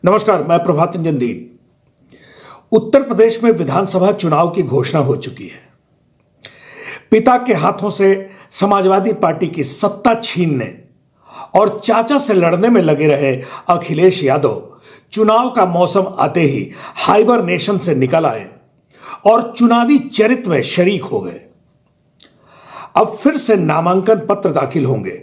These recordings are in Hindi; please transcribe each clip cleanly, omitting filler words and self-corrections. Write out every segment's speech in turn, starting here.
नमस्कार, मैं प्रभात रंजन दीन। उत्तर प्रदेश में विधानसभा चुनाव की घोषणा हो चुकी है। पिता के हाथों से समाजवादी पार्टी की सत्ता छीनने और चाचा से लड़ने में लगे रहे अखिलेश यादव चुनाव का मौसम आते ही हाइबरनेशन से निकल आए और चुनावी चरित्र में शरीक हो गए। अब फिर से नामांकन पत्र दाखिल होंगे।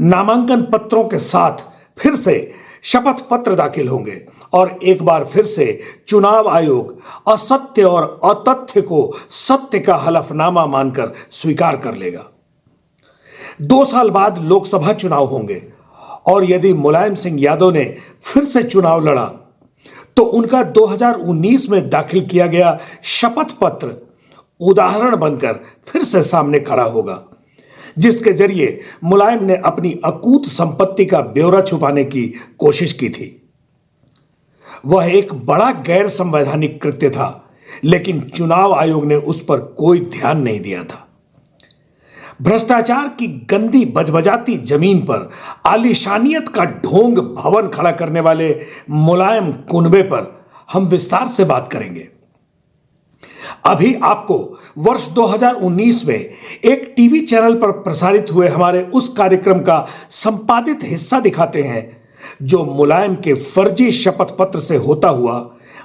नामांकन पत्रों के साथ फिर से शपथ पत्र दाखिल होंगे और एक बार फिर से चुनाव आयोग असत्य और अतथ्य को सत्य का हलफनामा मानकर स्वीकार कर लेगा। 2 साल बाद लोकसभा चुनाव होंगे और यदि मुलायम सिंह यादव ने फिर से चुनाव लड़ा तो उनका 2019 में दाखिल किया गया शपथ पत्र उदाहरण बनकर फिर से सामने खड़ा होगा, जिसके जरिए मुलायम ने अपनी अकूत संपत्ति का ब्यौरा छुपाने की कोशिश की थी। वह एक बड़ा गैर संवैधानिक कृत्य था, लेकिन चुनाव आयोग ने उस पर कोई ध्यान नहीं दिया था। भ्रष्टाचार की गंदी बजबजाती जमीन पर आलीशानियत का ढोंग भवन खड़ा करने वाले मुलायम कुनबे पर हम विस्तार से बात करेंगे। अभी आपको वर्ष 2019 में एक टीवी चैनल पर प्रसारित हुए हमारे उस कार्यक्रम का संपादित हिस्सा दिखाते हैं जो मुलायम के फर्जी शपथ पत्र से होता हुआ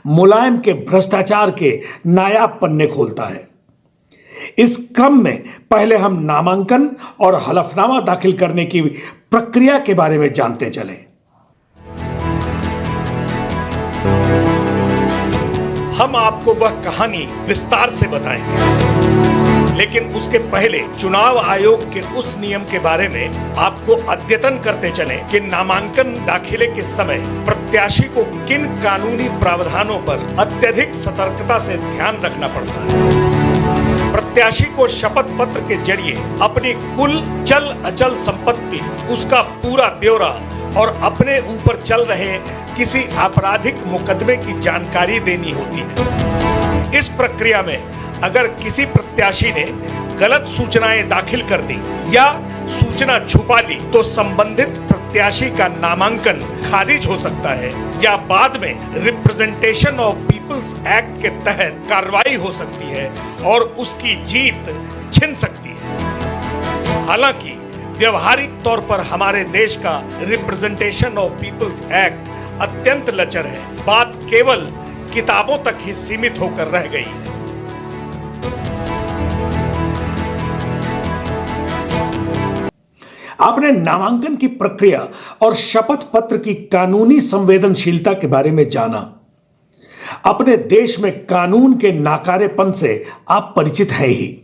मुलायम के भ्रष्टाचार के नायाब पन्ने खोलता है। इस क्रम में पहले हम नामांकन और हलफनामा दाखिल करने की प्रक्रिया के बारे में जानते चलें। हम आपको वह कहानी विस्तार से बताएंगे, लेकिन उसके पहले चुनाव आयोग के उस नियम के बारे में आपको अद्यतन करते चलें कि नामांकन दाखिले के समय प्रत्याशी को किन कानूनी प्रावधानों पर अत्यधिक सतर्कता से ध्यान रखना पड़ता है। प्रत्याशी को शपथ पत्र के जरिए अपनी कुल चल अचल संपत्ति, उसका पूरा ब्यौरा और अपने ऊपर चल रहे किसी आपराधिक मुकदमे की जानकारी देनी होती है। इस प्रक्रिया में अगर किसी प्रत्याशी ने गलत सूचनाएं दाखिल कर दी या सूचना छुपा ली तो संबंधित प्रत्याशी का नामांकन खारिज हो सकता है या बाद में रिप्रेजेंटेशन ऑफ पीपल्स एक्ट के तहत कार्रवाई हो सकती है और उसकी जीत छिन सकती है। हालांकि व्यवहारिक तौर पर हमारे देश का रिप्रेजेंटेशन ऑफ पीपल्स एक्ट अत्यंत लचर है। बात केवल किताबों तक ही सीमित होकर रह गई है। आपने नामांकन की प्रक्रिया और शपथ पत्र की कानूनी संवेदनशीलता के बारे में जाना। अपने देश में कानून के नाकारेपन से आप परिचित हैं ही।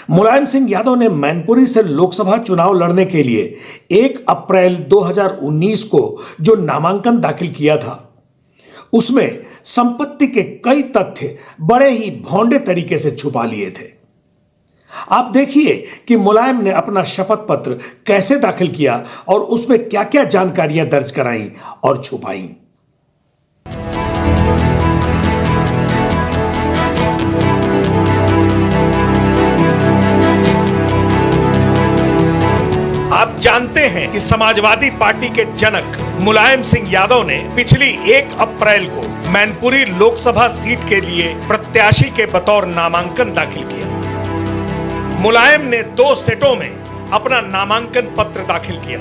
मुलायम सिंह यादव ने मैनपुरी से लोकसभा चुनाव लड़ने के लिए 1 अप्रैल 2019 को जो नामांकन दाखिल किया था, उसमें संपत्ति के कई तथ्य बड़े ही भोंडे तरीके से छुपा लिए थे। आप देखिए कि मुलायम ने अपना शपथ पत्र कैसे दाखिल किया और उसमें क्या क्या जानकारियां दर्ज कराई और छुपाई। आप जानते हैं कि समाजवादी पार्टी के जनक मुलायम सिंह यादव ने पिछली 1 अप्रैल को मैनपुरी लोकसभा सीट के लिए प्रत्याशी के बतौर नामांकन दाखिल किया। मुलायम ने 2 सेटों में अपना नामांकन पत्र दाखिल किया।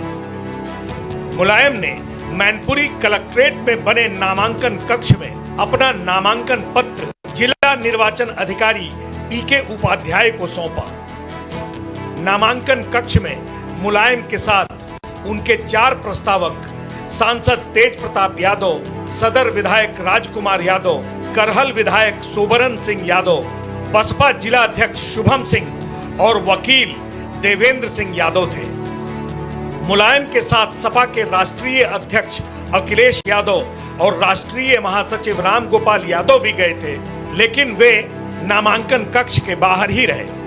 मुलायम ने मैनपुरी कलेक्ट्रेट में बने नामांकन कक्ष में अपना नामांकन पत्र जिला निर्वाचन अधिकारी पीके उपाध्याय को सौंपा। नामांकन कक्ष में मुलायम के साथ उनके 4 प्रस्तावक सांसद तेज प्रताप यादव, सदर विधायक राजकुमार यादव, करहल विधायक सोबरन सिंह यादव, बसपा जिला अध्यक्ष शुभम सिंह और वकील देवेंद्र सिंह यादव थे। मुलायम के साथ सपा के राष्ट्रीय अध्यक्ष अखिलेश यादव और राष्ट्रीय महासचिव राम गोपाल यादव भी गए थे, लेकिन वे नामांकन कक्ष के बाहर ही रहे।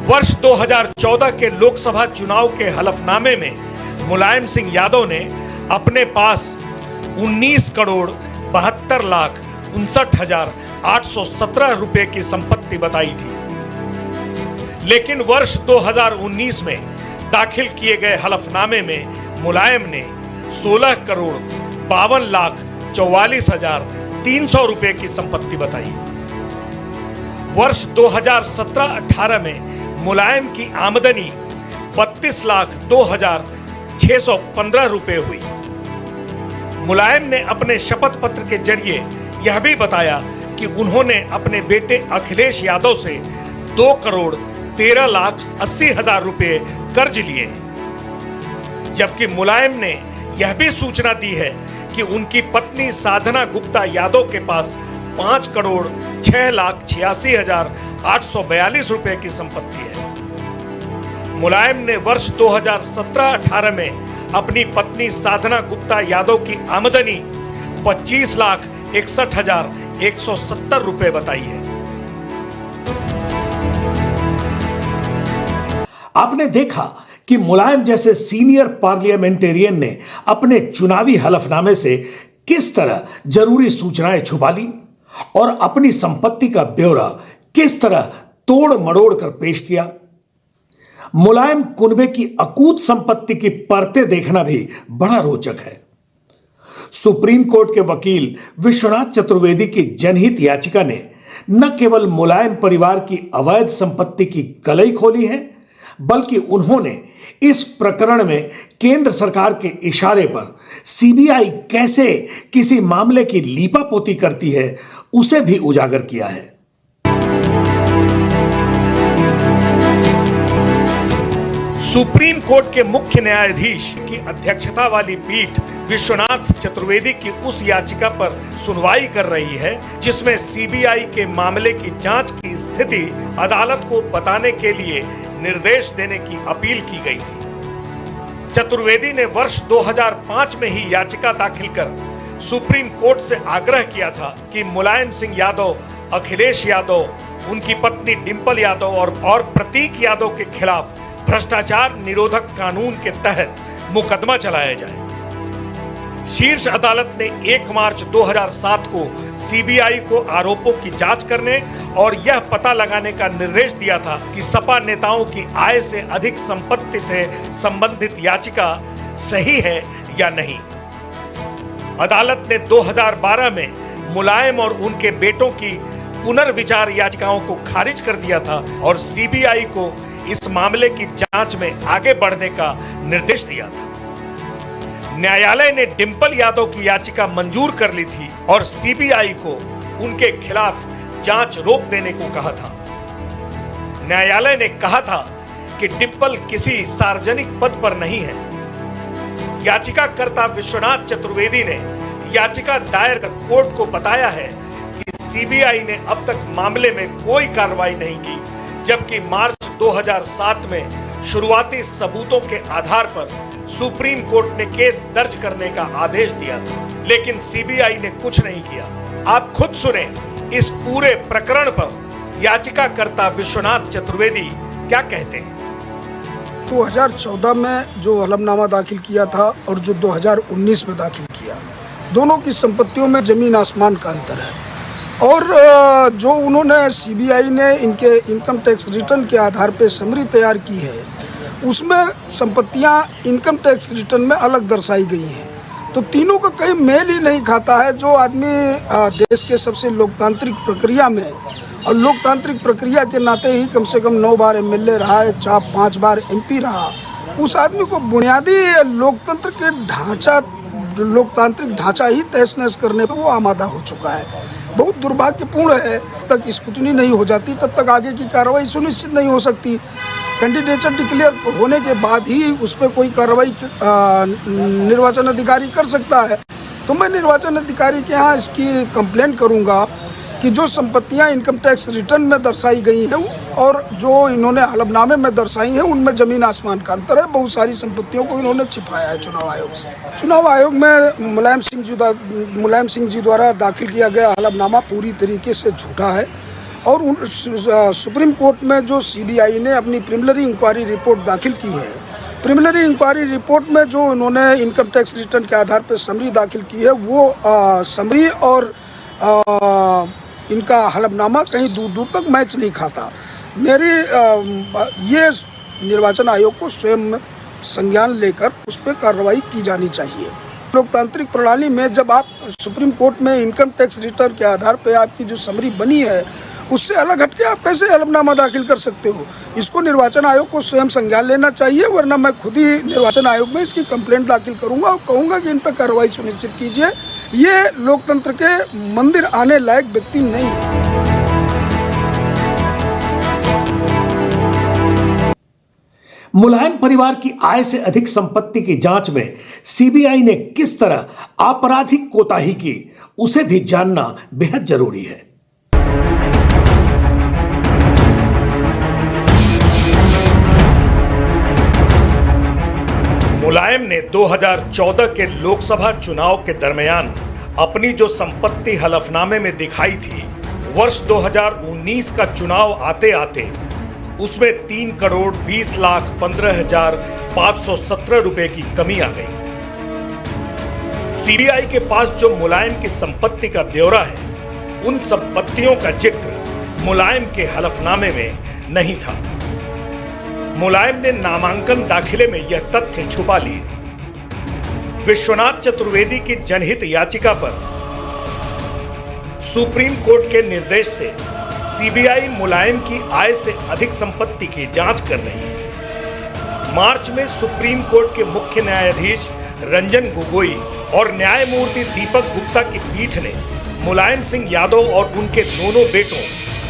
वर्ष 2014 के लोकसभा चुनाव के हलफनामे में मुलायम सिंह यादव ने अपने पास 19 करोड़ 72 लाख 59,817 रुपए की संपत्ति बताई थी, लेकिन वर्ष 2019 में दाखिल किए गए हलफनामे में मुलायम ने 16 करोड़ 52,44,300 रुपए की संपत्ति बताई। वर्ष 2017-18 में मुलायम की आमदनी 32,02,615 रुपए हुई। मुलायम ने अपने शपथ पत्र के जरिए यह भी बताया कि उन्होंने अपने बेटे अखिलेश यादव से 2 करोड़ 13,80,000 रुपए कर्ज लिए हैं। जबकि मुलायम ने यह भी सूचना दी है कि उनकी पत्नी साधना गुप्ता यादव के पास 5 करोड़ 6,86,842 रुपए की संपत्ति है। मुलायम ने वर्ष 2017-18 में अपनी पत्नी साधना गुप्ता यादव की आमदनी 25,61,170 रुपए बताई है। आपने देखा कि मुलायम जैसे सीनियर पार्लियामेंटेरियन ने अपने चुनावी हलफनामे से किस तरह जरूरी सूचनाएं छुपा ली और अपनी संपत्ति का ब्यौरा किस तरह तोड़ मरोड़ कर पेश किया। मुलायम कुनबे की अकूत संपत्ति की परतें देखना भी बड़ा रोचक है। सुप्रीम कोर्ट के वकील विश्वनाथ चतुर्वेदी की जनहित याचिका ने न केवल मुलायम परिवार की अवैध संपत्ति की कलई खोली है, बल्कि उन्होंने इस प्रकरण में केंद्र सरकार के इशारे पर सीबीआई कैसे किसी मामले की लीपापोती करती है उसे भी उजागर किया है। सुप्रीम कोर्ट के मुख्य न्यायाधीश की अध्यक्षता वाली पीठ विश्वनाथ चतुर्वेदी की उस याचिका पर सुनवाई कर रही है जिसमें सीबीआई के मामले की जांच की स्थिति अदालत को बताने के लिए निर्देश देने की अपील की गई थी। चतुर्वेदी ने वर्ष 2005 में ही याचिका दाखिल कर सुप्रीम कोर्ट से आग्रह किया था कि मुलायम सिंह यादव, अखिलेश यादव, उनकी पत्नी डिंपल यादव और प्रतीक यादव के खिलाफ भ्रष्टाचार निरोधक कानून के तहत मुकदमा चलाया जाए। शीर्ष अदालत ने 1 मार्च 2007 को सीबीआई को आरोपों की जांच करने और यह पता लगाने का निर्देश दिया था कि सपा नेताओं की आय से अधिक संपत्ति से संबंधित याचिका सही है या नहीं। अदालत ने 2012 में मुलायम और उनके बेटों की पुनर्विचार याचिकाओं को खारिज कर दिया था और सीबीआई को इस मामले की जांच में आगे बढ़ने का निर्देश दिया था। न्यायालय ने डिंपल यादव की याचिका मंजूर कर ली थी और सीबीआई को उनके खिलाफ जांच रोक देने को कहा था। न्यायालय ने कहा था कि डिंपल किसी सार्वजनिक पद पर नहीं है। याचिकाकर्ता विश्वनाथ चतुर्वेदी ने याचिका दायर कर कोर्ट को बताया है कि सीबीआई ने अब तक मामले में कोई कार्रवाई नहीं की, जबकि मार्च 2007 में शुरुआती सबूतों के आधार पर सुप्रीम कोर्ट ने केस दर्ज करने का आदेश दिया था, लेकिन सीबीआई ने कुछ नहीं किया। आप खुद सुने इस पूरे प्रकरण पर याचिकाकर्ता विश्वनाथ चतुर्वेदी क्या कहते हैं। 2014 में जो हलफनामा दाखिल किया था और जो 2019 में दाखिल किया, दोनों की संपत्तियों में जमीन आसमान का अंतर है। और जो उन्होंने सीबीआई ने इनके इनकम टैक्स रिटर्न के आधार पर समरी तैयार की है, उसमें संपत्तियां इनकम टैक्स रिटर्न में अलग दर्शाई गई हैं। तो तीनों का कहीं मेल ही नहीं खाता है। जो आदमी देश के सबसे लोकतांत्रिक प्रक्रिया में और लोकतांत्रिक प्रक्रिया के नाते ही कम से कम 9 बार एमएलए रहा है, 5 बार एमपी रहा, उस आदमी को बुनियादी लोकतंत्र के लोकतांत्रिक ढांचा ही तहस नहस करने पर वो आमादा हो चुका है। बहुत दुर्भाग्यपूर्ण है। तक स्क्रूटनी नहीं हो जाती तब तक आगे की कार्रवाई सुनिश्चित नहीं हो सकती। कैंडिडेचर डिक्लेयर होने के बाद ही उस पर कोई कार्रवाई निर्वाचन अधिकारी कर सकता है। तो मैं निर्वाचन अधिकारी के यहाँ इसकी कंप्लेन करूँगा कि जो संपत्तियां इनकम टैक्स रिटर्न में दर्शाई गई हैं और जो इन्होंने हलफनामे में दर्शाई हैं, उनमें जमीन आसमान का अंतर है। बहुत सारी संपत्तियों को इन्होंने छिपाया है चुनाव आयोग से। चुनाव आयोग में मुलायम सिंह जी द्वारा दाखिल किया गया हलफनामा पूरी तरीके से झूठा है। और सुप्रीम कोर्ट में जो सीबीआई ने अपनी प्रिलिमिनरी इंक्वायरी रिपोर्ट दाखिल की है, प्रिलिमिनरी इंक्वायरी रिपोर्ट में जो उन्होंने इनकम टैक्स रिटर्न के आधार पर समरी दाखिल की है, वो समरी और इनका हलफनामा कहीं दूर दूर तक मैच नहीं खाता। मेरी ये निर्वाचन आयोग को स्वयं संज्ञान लेकर उस पर कार्रवाई की जानी चाहिए। लोकतांत्रिक प्रणाली में जब आप सुप्रीम कोर्ट में इनकम टैक्स रिटर्न के आधार पर आपकी जो समरी बनी है उससे अलग हटके आप कैसे हलफनामा दाखिल कर सकते हो? इसको निर्वाचन आयोग को स्वयं संज्ञान लेना चाहिए, वरना मैं खुद ही निर्वाचन आयोग में इसकी कंप्लेंट दाखिल करूंगा और कहूंगा कि इन पर कार्रवाई सुनिश्चित कीजिए। ये लोकतंत्र के मंदिर आने लायक व्यक्ति नहीं है। मुलायम परिवार की आय से अधिक संपत्ति की जांच में सीबीआई ने किस तरह आपराधिक कोताही की, उसे भी जानना बेहद जरूरी है। मुलायम ने 2014 के लोकसभा चुनाव के दरमियान अपनी जो संपत्ति हलफनामे में दिखाई थी, वर्ष 2019 का चुनाव आते आते उसमें 3,20,15,517 रुपए की कमी आ गई। सीबीआई के पास जो मुलायम की संपत्ति का ब्यौरा है, उन संपत्तियों का जिक्र मुलायम के हलफनामे में नहीं था। मुलायम ने नामांकन दाखिले में यह तथ्य छुपा लिए। विश्वनाथ चतुर्वेदी की जनहित याचिका पर सुप्रीम कोर्ट के निर्देश से सीबीआई मुलायम की आय से अधिक संपत्ति की जांच कर रही है। मार्च में सुप्रीम कोर्ट के मुख्य न्यायाधीश रंजन गोगोई और न्यायमूर्ति दीपक गुप्ता की पीठ ने मुलायम सिंह यादव और उनके दोनों बेटों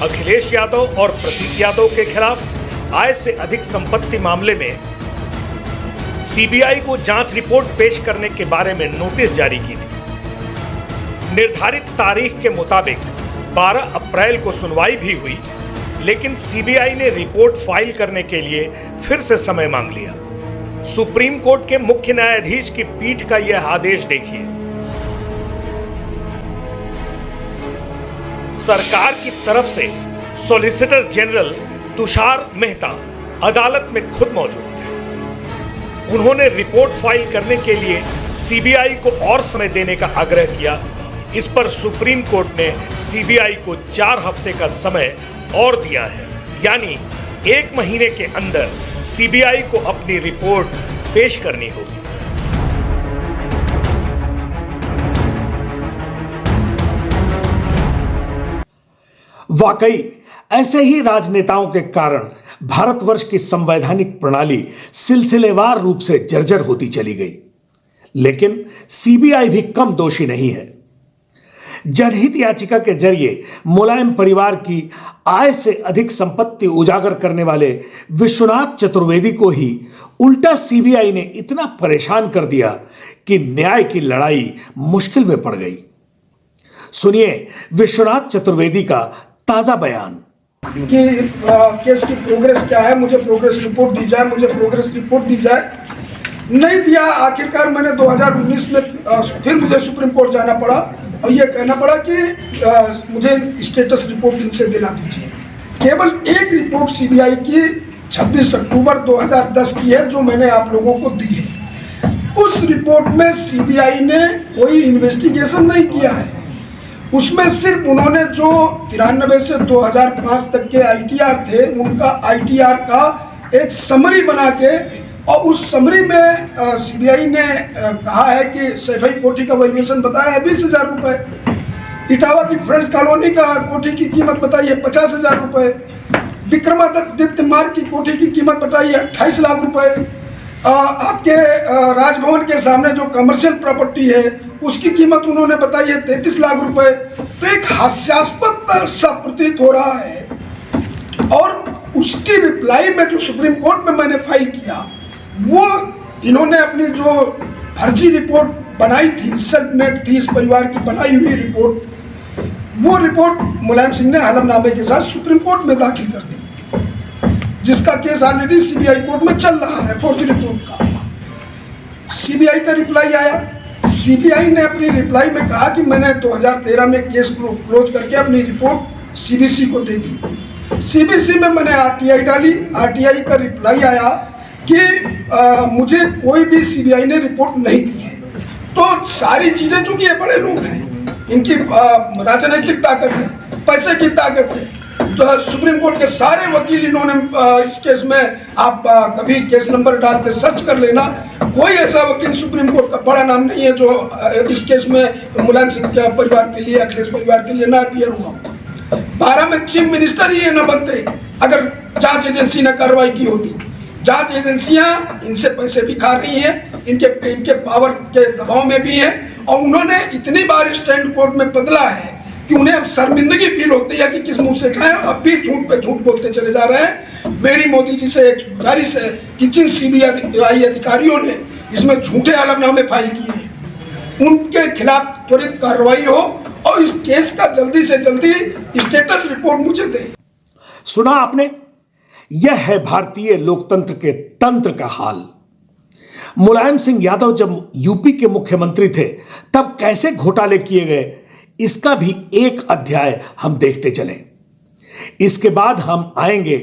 अखिलेश यादव और प्रतीक यादव के खिलाफ आय से अधिक संपत्ति मामले में सीबीआई को जांच रिपोर्ट पेश करने के बारे में नोटिस जारी की थी। निर्धारित तारीख के मुताबिक 12 अप्रैल को सुनवाई भी हुई, लेकिन सीबीआई ने रिपोर्ट फाइल करने के लिए फिर से समय मांग लिया। सुप्रीम कोर्ट के मुख्य न्यायाधीश की पीठ का यह आदेश देखिए। सरकार की तरफ से सॉलिसिटर जनरल तुषार मेहता अदालत में खुद मौजूद थे। उन्होंने रिपोर्ट फाइल करने के लिए सीबीआई को और समय देने का आग्रह किया। इस पर सुप्रीम कोर्ट ने सीबीआई को 4 हफ्ते का समय और दिया है, यानी 1 महीने के अंदर सीबीआई को अपनी रिपोर्ट पेश करनी होगी। वाकई ऐसे ही राजनेताओं के कारण भारतवर्ष की संवैधानिक प्रणाली सिलसिलेवार रूप से जर्जर होती चली गई। लेकिन सीबीआई भी कम दोषी नहीं है। जनहित याचिका के जरिए मुलायम परिवार की आय से अधिक संपत्ति उजागर करने वाले विश्वनाथ चतुर्वेदी को ही उल्टा सीबीआई ने इतना परेशान कर दिया कि न्याय की लड़ाई मुश्किल में पड़ गई। सुनिए विश्वनाथ चतुर्वेदी का ताजा बयान कि केस की प्रोग्रेस क्या है, मुझे प्रोग्रेस रिपोर्ट दी जाए, मुझे प्रोग्रेस रिपोर्ट दी जाए। नहीं दिया। आखिरकार मैंने 2019 में फिर मुझे सुप्रीम कोर्ट जाना पड़ा और ये कहना पड़ा कि मुझे स्टेटस रिपोर्ट इनसे दिला दीजिए। केवल एक रिपोर्ट सीबीआई की 26 अक्टूबर 2010 की है जो मैंने आप लोगों को दी है। उस रिपोर्ट में सीबीआई ने कोई इन्वेस्टिगेशन नहीं किया है। उसमें सिर्फ उन्होंने जो 93 से 2005 तक के आईटीआर थे उनका आईटीआर का एक समरी बना के और उस समरी में सीबीआई ने कहा है कि सैफई कोठी का वैल्यूएशन बताया है 20,000 रुपये, इटावा की फ्रेंड्स कॉलोनी का कोठी की कीमत बताई है 50,000 रुपये, विक्रमादित्य मार्ग की कोठी की कीमत बताई है 28 लाख रुपये, आपके राजभवन के सामने जो कमर्शियल प्रॉपर्टी है उसकी कीमत उन्होंने बताई है 33 लाख रुपए। तो एक हास्यास्पद सा प्रतीत हो रहा है। और उसकी रिप्लाई में जो सुप्रीम कोर्ट में मैंने फाइल किया वो इन्होंने अपनी जो फर्जी रिपोर्ट बनाई थी, सेल्फ मेड थी इस परिवार की बनाई हुई रिपोर्ट, वो रिपोर्ट मुलायम सिंह ने हलफनामे के साथ सुप्रीम कोर्ट में दाखिल कर दी, जिसका केस ऑलरेडी सीबीआई कोर्ट में चल रहा है फर्जी रिपोर्ट का। सीबीआई का रिप्लाई आया। सीबीआई ने अपनी रिप्लाई में कहा कि मैंने 2013 में केस क्लोज करके अपनी रिपोर्ट सीबीसी को दे दी। सीबीसी में मैंने आरटीआई डाली। आरटीआई का रिप्लाई आया कि मुझे कोई भी सीबीआई ने रिपोर्ट नहीं दी है। तो सारी चीज़ें, चूंकि ये बड़े लोग हैं, इनकी राजनीतिक ताकत है, पैसे की ताकत है, तो सुप्रीम कोर्ट के सारे वकील इन्होंने इस केस में आप कभी केस नंबर डाल के सर्च कर लेना, कोई ऐसा वकील सुप्रीम कोर्ट का बड़ा नाम नहीं है जो इस केस में मुलायम सिंह के परिवार के लिए, अखिलेश परिवार के लिए ना अपीयर हुआ। 12 में चीफ मिनिस्टर ही न बनते अगर जांच एजेंसी ने कार्रवाई की होती। जांच एजेंसियां इनसे पैसे भी खा रही हैं, इनके पावर के दबाव में भी हैं, और उन्होंने इतनी बार स्टैंड कोर्ट में बदला है कि उन्हें अब शर्मिंदगी फील होती है कि किस मुंह से खाएं, अब भी झूठ पे झूठ बोलते चले जा रहे हैं। मेरी मोदी जी से एक गुजारिश है कि जिन सीबीआई अधिकारियों ने इसमें झूठे हलफनामे फाइल किए हैं उनके खिलाफ त्वरित कार्रवाई हो और इस केस का जल्दी से जल्दी स्टेटस रिपोर्ट मुझे दें। सुना आपने, यह है भारतीय लोकतंत्र के तंत्र का हाल। मुलायम सिंह यादव जब यूपी के मुख्यमंत्री थे तब कैसे घोटाले किए गए, इसका भी एक अध्याय हम देखते चलें। इसके बाद हम आएंगे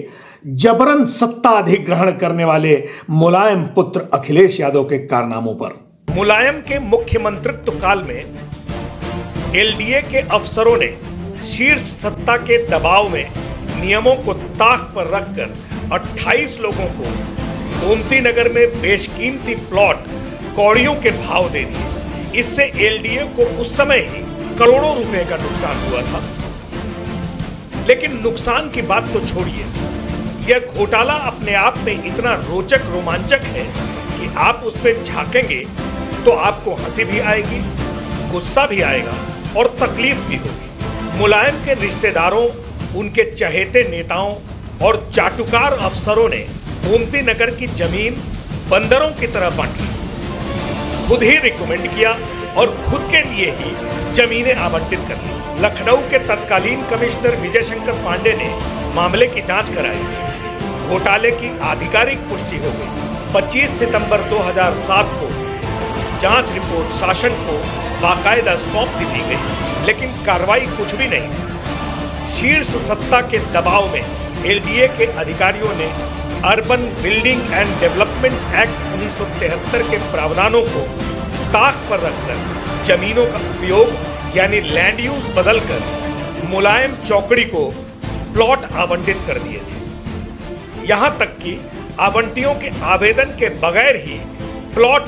जबरन सत्ता अधिग्रहण करने वाले मुलायम पुत्र अखिलेश यादव के कारनामों पर। मुलायम के मुख्यमंत्रित्व काल में एलडीए के अफसरों ने शीर्ष सत्ता के दबाव में नियमों को ताक पर रखकर 28 लोगों को गोमती नगर में बेशकीमती प्लॉट कौड़ियों के भाव दे दिए। इससे एलडीए को उस समय ही करोड़ों रुपए का नुकसान हुआ था। लेकिन नुकसान की बात तो छोड़िए, यह घोटाला अपने आप में इतना रोचक रोमांचक है कि आप उसमें झांकेंगे तो आपको हंसी भी आएगी, गुस्सा भी आएगा और तकलीफ भी होगी। मुलायम के रिश्तेदारों, उनके चहेते नेताओं और चाटुकार अफसरों ने गोमती नगर की जमीन बंदरों की तरह बांट ली, खुद ही रिकमेंड किया और खुद के लिए ही जमीनें आवंटित कर ली। लखनऊ के तत्कालीन कमिश्नर विजय शंकर पांडे ने मामले की जांच कराई। घोटाले की आधिकारिक पुष्टि हो गई। 25 सितंबर 2007 को जांच रिपोर्ट शासन को बाकायदा सौंप दी गई, लेकिन कार्रवाई कुछ भी नहीं। शीर्ष सत्ता के दबाव में एलडीए के अधिकारियों ने urban building and development act 1973 के प्रावधानों को ताक पर रखकर जमीनों का उपयोग यानी लैंड यूज बदलकर मुलायम चौकड़ी को प्लॉट आवंटित कर दिए थे। यहां तक कि आवंटियों के आवेदन के बगैर ही प्लॉट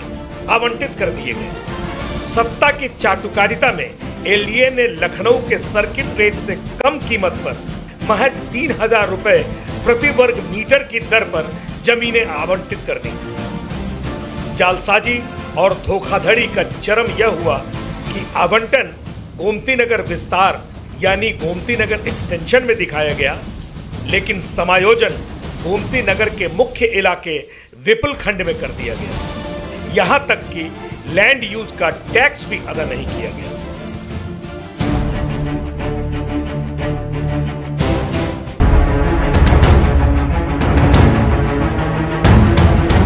आवंटित कर दिए गए। सत्ता की चाटुकारिता में एलडीए ने लखनऊ के सर्किट रेट से कम कीमत पर महज 3000 रुपए प्रति वर्ग मीटर की दर पर जमीनें आवंटित कर दी। जालसाजी और धोखाधड़ी का चरम यह हुआ कि आवंटन गोमती नगर विस्तार यानी गोमती नगर एक्सटेंशन में दिखाया गया, लेकिन समायोजन गोमती नगर के मुख्य इलाके विपुल खंड में कर दिया गया। यहां तक कि लैंड यूज का टैक्स भी अदा नहीं किया गया।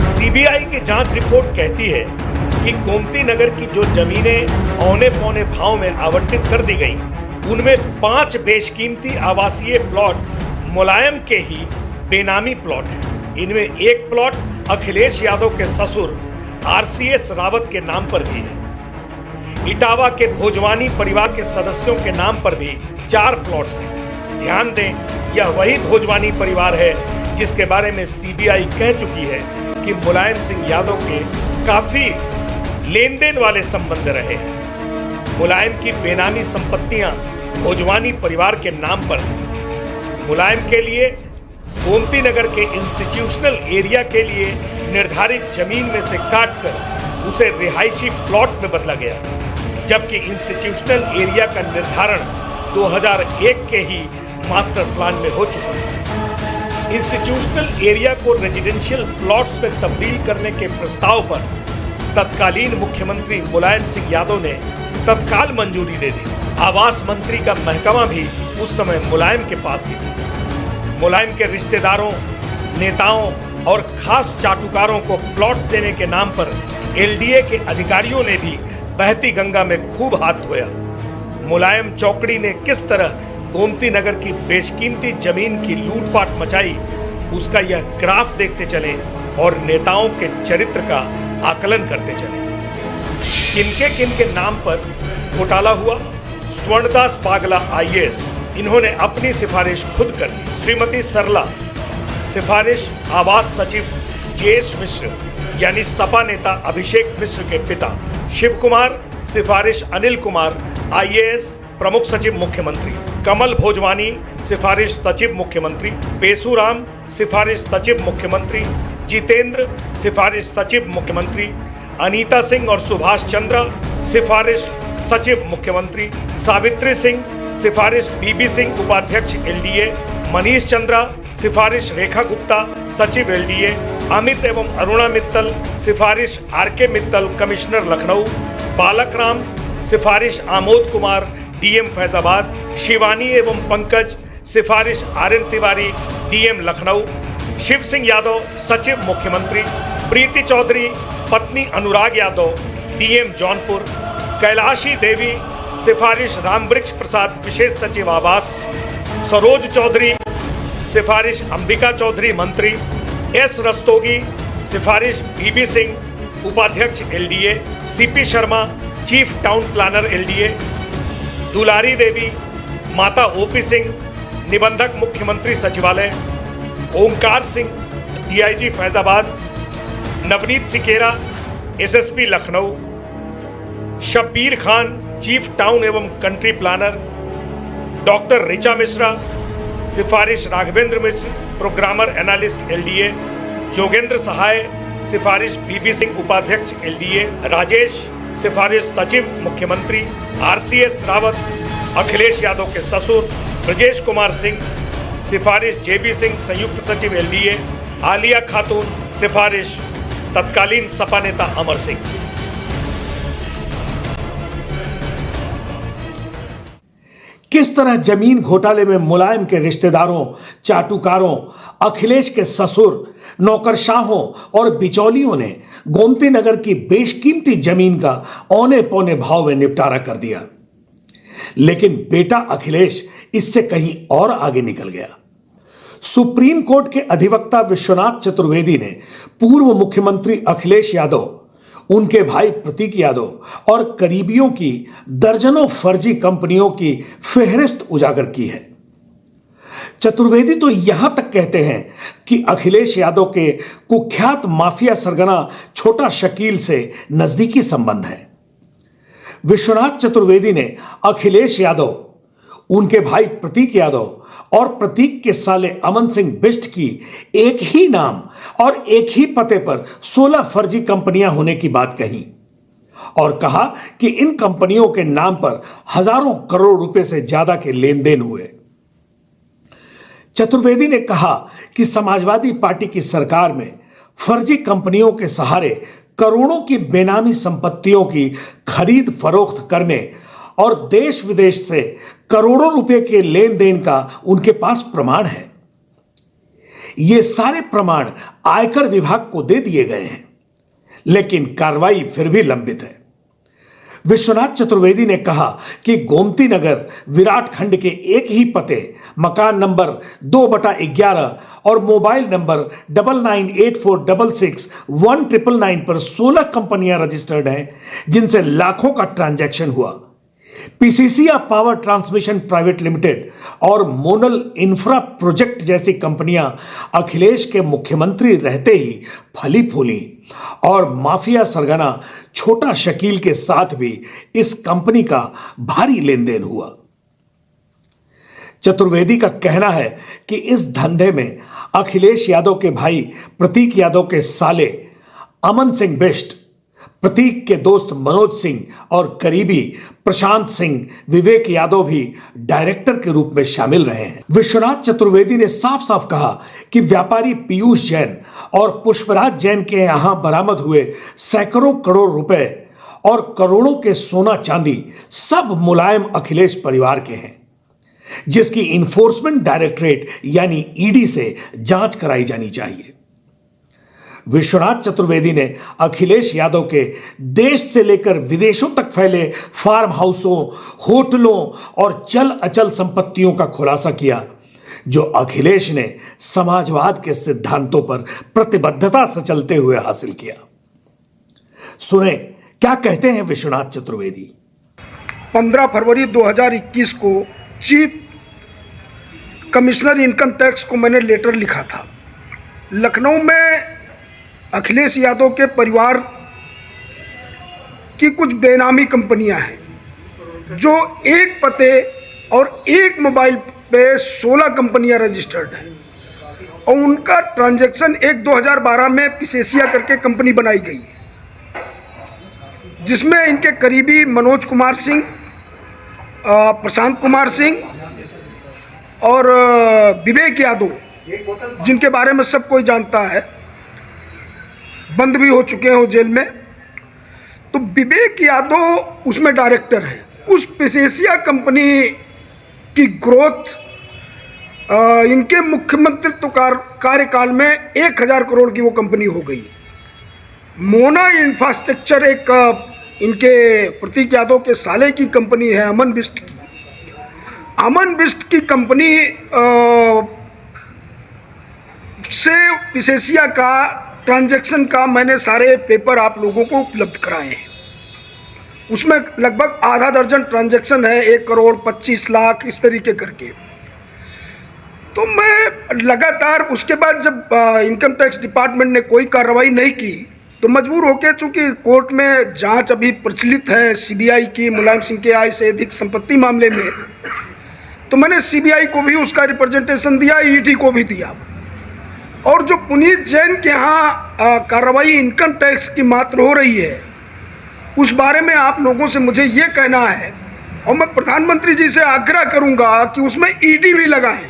सीबीआई की जांच रिपोर्ट कहती है कि गोमती नगर की जो जमीनें औने पौने भाव में आवंटित कर दी गईं, उनमें 5 बेशकीमती आवासीय प्लॉट मुलायम के ही बेनामी प्लॉट हैं। इनमें एक प्लॉट अखिलेश यादव के ससुर आरसीएस रावत के नाम पर भी है। इटावा के भोजवानी परिवार के सदस्यों के नाम पर भी 4 प्लॉट्स हैं। ध्यान दें, यह वही भोजवानी परिवार है जिसके बारे में सीबीआई कह चुकी है कि मुलायम सिंह यादव के काफी लेन देन वाले संबंध रहे हैं। मुलायम की बेनामी संपत्तियां भोजवानी परिवार के नाम पर हैं। मुलायम के लिए गोमती नगर के इंस्टीट्यूशनल एरिया के लिए निर्धारित जमीन में से काटकर उसे रिहायशी प्लॉट में बदला गया, जबकि इंस्टीट्यूशनल एरिया का निर्धारण 2001 के ही मास्टर प्लान में हो चुका है। इंस्टीट्यूशनल एरिया को रेजिडेंशियल प्लॉट्स में तब्दील करने के प्रस्ताव पर तत्कालीन मुख्यमंत्री मुलायम सिंह यादव ने तत्काल मंजूरी दे दी। आवास मंत्री का महकमा भी उस समय मुलायम के पास ही था। मुलायम के रिश्तेदारों, नेताओं और खास चाटुकारों को प्लॉट्स देने के नाम पर एलडीए के अधिकारियों ने भी बहती गंगा में खूब हाथ धोया। मुलायम चौकड़ी ने किस तरह गोमती नगर की बेशकीमती जमीन की लूटपाट मचाई, उसका यह ग्राफ देखते चले और नेताओं के चरित्र का आकलन करते चले। किनके नाम पर घोटाला हुआ? स्वर्णदास बागला आईएएस इन्होंने अपनी सिफारिश खुद कर दी। श्रीमती सरला सिफारिश आवास सचिव जेएस मिश्र यानी सपा नेता अभिषेक मिश्र के पिता। शिव कुमार सिफारिश अनिल कुमार आईएएस प्रमुख सचिव मुख्यमंत्री। कमल भोजवानी सिफारिश सचिव मुख्यमंत्री। पेसूराम सिफारिश सचिव मुख्यमंत्री। जितेंद्र सिफारिश सचिव मुख्यमंत्री। अनीता सिंह और सुभाष चंद्र सिफारिश सचिव मुख्यमंत्री। सावित्री सिंह सिफारिश बीबी सिंह उपाध्यक्ष एलडीए। मनीष चंद्रा सिफारिश रेखा गुप्ता सचिव एलडीए। अमित एवं अरुणा मित्तल सिफारिश आरके मित्तल कमिश्नर लखनऊ। बालक राम सिफारिश आमोद कुमार डीएम फैजाबाद। शिवानी एवं पंकज सिफारिश आरएन तिवारी डीएम लखनऊ। शिव सिंह यादव सचिव मुख्यमंत्री। प्रीति चौधरी पत्नी अनुराग यादव डीएम जौनपुर। कैलाशी देवी सिफारिश रामवृक्ष प्रसाद विशेष सचिव आवास। सरोज चौधरी सिफारिश अंबिका चौधरी मंत्री। एस रस्तोगी सिफारिश बीबी सिंह उपाध्यक्ष LDA. CP Sharma chief town planner LDA. Dulari Devi माता ओपी सिंह निबंधक मुख्यमंत्री सचिवालय। Onkar Singh DIG Faizabad. Navneet Sikera SSP Lucknow. Shabbir Khan chief town एवं country planner. Doctor Richa Mishra सिफारिश Raghvendra Mishra programmer analyst LDA. Jogendra Sahay सिफारिश बीबी सिंह उपाध्यक्ष एलडीए। राजेश सिफारिश सचिव मुख्यमंत्री। आरसीएस रावत अखिलेश यादव के ससुर। ब्रजेश कुमार सिंह सिफारिश जेबी सिंह संयुक्त सचिव एलडीए। आलिया खातून सिफारिश तत्कालीन सपा नेता अमर सिंह। किस तरह जमीन घोटाले में मुलायम के रिश्तेदारों, चाटुकारों, अखिलेश के ससुर, नौकरशाहों और बिचौलियों ने गोमती नगर की बेशकीमती जमीन का औने पौने भाव में निपटारा कर दिया, लेकिन बेटा अखिलेश इससे कहीं और आगे निकल गया। सुप्रीम कोर्ट के अधिवक्ता विश्वनाथ चतुर्वेदी ने पूर्व मुख्यमंत्री अखिलेश यादव, उनके भाई प्रतीक यादव और करीबियों की दर्जनों फर्जी कंपनियों की फेहरिस्त उजागर की है। चतुर्वेदी तो यहां तक कहते हैं कि अखिलेश यादव के कुख्यात माफिया सरगना छोटा शकील से नजदीकी संबंध है। विश्वनाथ चतुर्वेदी ने अखिलेश यादव, उनके भाई प्रतीक यादव और प्रतीक के साले अमन सिंह बिष्ट की एक ही नाम और एक ही पते पर 16 फर्जी कंपनियां होने की बात कही और कहा कि इन कंपनियों के नाम पर हजारों करोड़ रुपए से ज्यादा के लेन देन हुए। चतुर्वेदी ने कहा कि समाजवादी पार्टी की सरकार में फर्जी कंपनियों के सहारे करोड़ों की बेनामी संपत्तियों की खरीद फरोख्त करने और देश विदेश से करोड़ों रुपए के लेन देन का उनके पास प्रमाण है। ये सारे प्रमाण आयकर विभाग को दे दिए गए हैं, लेकिन कार्रवाई फिर भी लंबित है। विश्वनाथ चतुर्वेदी ने कहा कि गोमती नगर विराट खंड के एक ही पते, मकान नंबर 2/11 और मोबाइल नंबर 9984661999 पर 16 कंपनियां रजिस्टर्ड हैं, जिनसे लाखों का ट्रांजैक्शन हुआ। पीसीसीआ पावर ट्रांसमिशन प्राइवेट लिमिटेड और मोनल इंफ्रा प्रोजेक्ट जैसी कंपनियां अखिलेश के मुख्यमंत्री रहते ही फली फूली और माफिया सरगना छोटा शकील के साथ भी इस कंपनी का भारी लेन देन हुआ। चतुर्वेदी का कहना है कि इस धंधे में अखिलेश यादव के भाई प्रतीक यादव के साले अमन सिंह बिष्ट, प्रतीक के दोस्त मनोज सिंह और करीबी प्रशांत सिंह, विवेक यादव भी डायरेक्टर के रूप में शामिल रहे हैं। विश्वनाथ चतुर्वेदी ने साफ साफ कहा कि व्यापारी पीयूष जैन और पुष्पराज जैन के यहां बरामद हुए सैकड़ों करोड़ रुपए और करोड़ों के सोना चांदी सब मुलायम अखिलेश परिवार के हैं, जिसकी इन्फोर्समेंट डायरेक्टरेट यानी ईडी से जांच कराई जानी चाहिए। विश्वनाथ चतुर्वेदी ने अखिलेश यादव के देश से लेकर विदेशों तक फैले फार्म हाउसों, होटलों और चल अचल संपत्तियों का खुलासा किया, जो अखिलेश ने समाजवाद के सिद्धांतों पर प्रतिबद्धता से चलते हुए हासिल किया। सुने क्या कहते हैं विश्वनाथ चतुर्वेदी। 15 फरवरी 2021 को चीफ कमिश्नर इनकम टैक्स को मैंने लेटर लिखा था। लखनऊ में अखिलेश यादव के परिवार की कुछ बेनामी कंपनियां हैं जो एक पते और एक मोबाइल पे 16 कंपनियां रजिस्टर्ड हैं और उनका ट्रांजैक्शन 2012 में पिसेसिया करके कंपनी बनाई गई, जिसमें इनके करीबी मनोज कुमार सिंह, प्रशांत कुमार सिंह और विवेक यादव, जिनके बारे में सब कोई जानता है, बंद भी हो चुके हैं वो जेल में। तो विवेक यादव उसमें डायरेक्टर हैं। उस पिसेसिया कंपनी की ग्रोथ इनके मुख्यमंत्रित्व कार्यकाल में 1000 करोड़ की वो कंपनी हो गई। मोना इंफ्रास्ट्रक्चर एक इनके प्रतीक यादव के साले की कंपनी है, अमन बिष्ट की। अमन बिष्ट की कंपनी से पिसेसिया का ट्रांजैक्शन का मैंने सारे पेपर आप लोगों को उपलब्ध कराए हैं। उसमें लगभग आधा दर्जन ट्रांजैक्शन है, 1 करोड़ 25 लाख इस तरीके करके। तो मैं लगातार उसके बाद जब इनकम टैक्स डिपार्टमेंट ने कोई कार्रवाई नहीं की तो मजबूर होकर, चूंकि कोर्ट में जांच अभी प्रचलित है सीबीआई की मुलायम सिंह के आय से अधिक संपत्ति मामले में, तो मैंने सीबीआई को भी उसका रिप्रेजेंटेशन दिया, ईडी को भी दिया। और जो पुनीत जैन के यहाँ कार्रवाई इनकम टैक्स की मात्र हो रही है, उस बारे में आप लोगों से मुझे ये कहना है और मैं प्रधानमंत्री जी से आग्रह करूंगा कि उसमें ईडी भी लगाएं,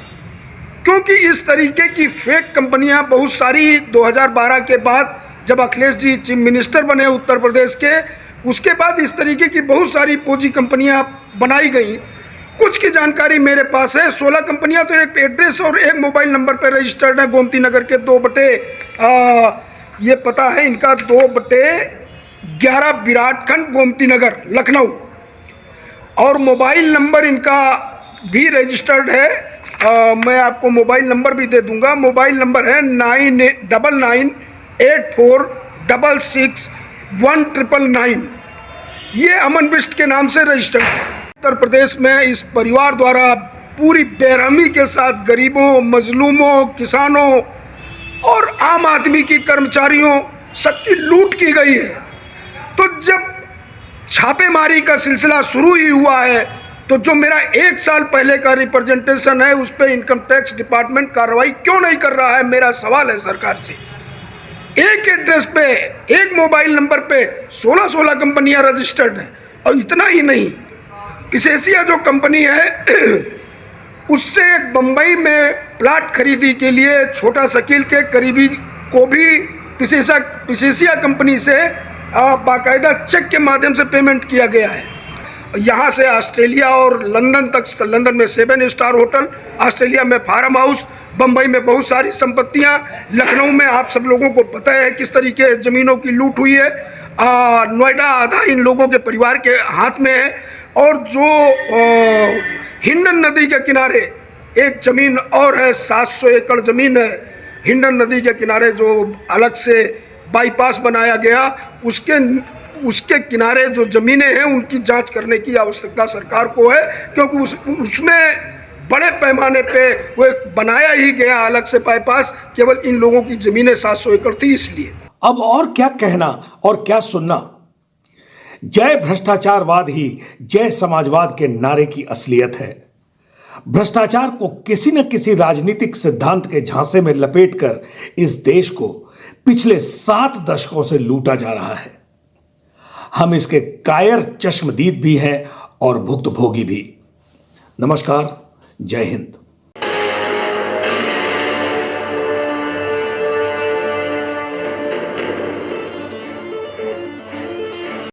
क्योंकि इस तरीके की फेक कंपनियां बहुत सारी 2012 के बाद जब अखिलेश जी चीफ मिनिस्टर बने उत्तर प्रदेश के, उसके बाद इस तरीके की बहुत सारी पूंजी कंपनियां बनाई गई। कुछ की जानकारी मेरे पास है। 16 कंपनियां तो एक एड्रेस और एक मोबाइल नंबर पर रजिस्टर्ड है, गोमती नगर के 2/, ये पता है इनका 2/11 विराट खंड गोमती नगर लखनऊ, और मोबाइल नंबर इनका भी रजिस्टर्ड है। मैं आपको मोबाइल नंबर भी दे दूंगा। मोबाइल नंबर है 9984661999। ये अमन बिष्ट के नाम से रजिस्टर्ड है। उत्तर प्रदेश में इस परिवार द्वारा पूरी बेरहमी के साथ गरीबों, मजलूमों, किसानों और आम आदमी की कर्मचारियों सबकी लूट की गई है। तो जब छापेमारी का सिलसिला शुरू ही हुआ है तो जो मेरा 1 साल पहले का रिप्रेजेंटेशन है उस पर इनकम टैक्स डिपार्टमेंट कार्रवाई क्यों नहीं कर रहा है, मेरा सवाल है सरकार से। एक एड्रेस पे, एक मोबाइल नंबर पे 16 कंपनियां रजिस्टर्ड हैं। और इतना ही नहीं, पिसेसिया जो कंपनी है उससे एक बम्बई में प्लाट खरीदी के लिए छोटा शकील के करीबी को भी पिसेसिया कंपनी से बाकायदा चेक के माध्यम से पेमेंट किया गया है। यहाँ से ऑस्ट्रेलिया और लंदन तक, लंदन में 7 स्टार होटल, ऑस्ट्रेलिया में फार्म हाउस, बम्बई में बहुत सारी संपत्तियाँ, लखनऊ में आप सब लोगों को पता है किस तरीके ज़मीनों की लूट हुई है। नोएडा आधा इन लोगों के परिवार के हाथ में है। और जो हिंडन नदी के किनारे एक ज़मीन और है, 700 एकड़ ज़मीन है हिंडन नदी के किनारे, जो अलग से बाईपास बनाया गया, उसके किनारे जो ज़मीनें हैं उनकी जांच करने की आवश्यकता सरकार को है, क्योंकि उसमें बड़े पैमाने पे वो एक बनाया ही गया अलग से बाईपास, केवल इन लोगों की ज़मीनें 700 एकड़ थी इसलिए। अब और क्या कहना और क्या सुनना। जय भ्रष्टाचारवाद ही जय समाजवाद के नारे की असलियत है। भ्रष्टाचार को किसी न किसी राजनीतिक सिद्धांत के झांसे में लपेटकर इस देश को पिछले 7 दशकों से लूटा जा रहा है। हम इसके कायर चश्मदीद भी हैं और भुक्तभोगी भी। नमस्कार, जय हिंद।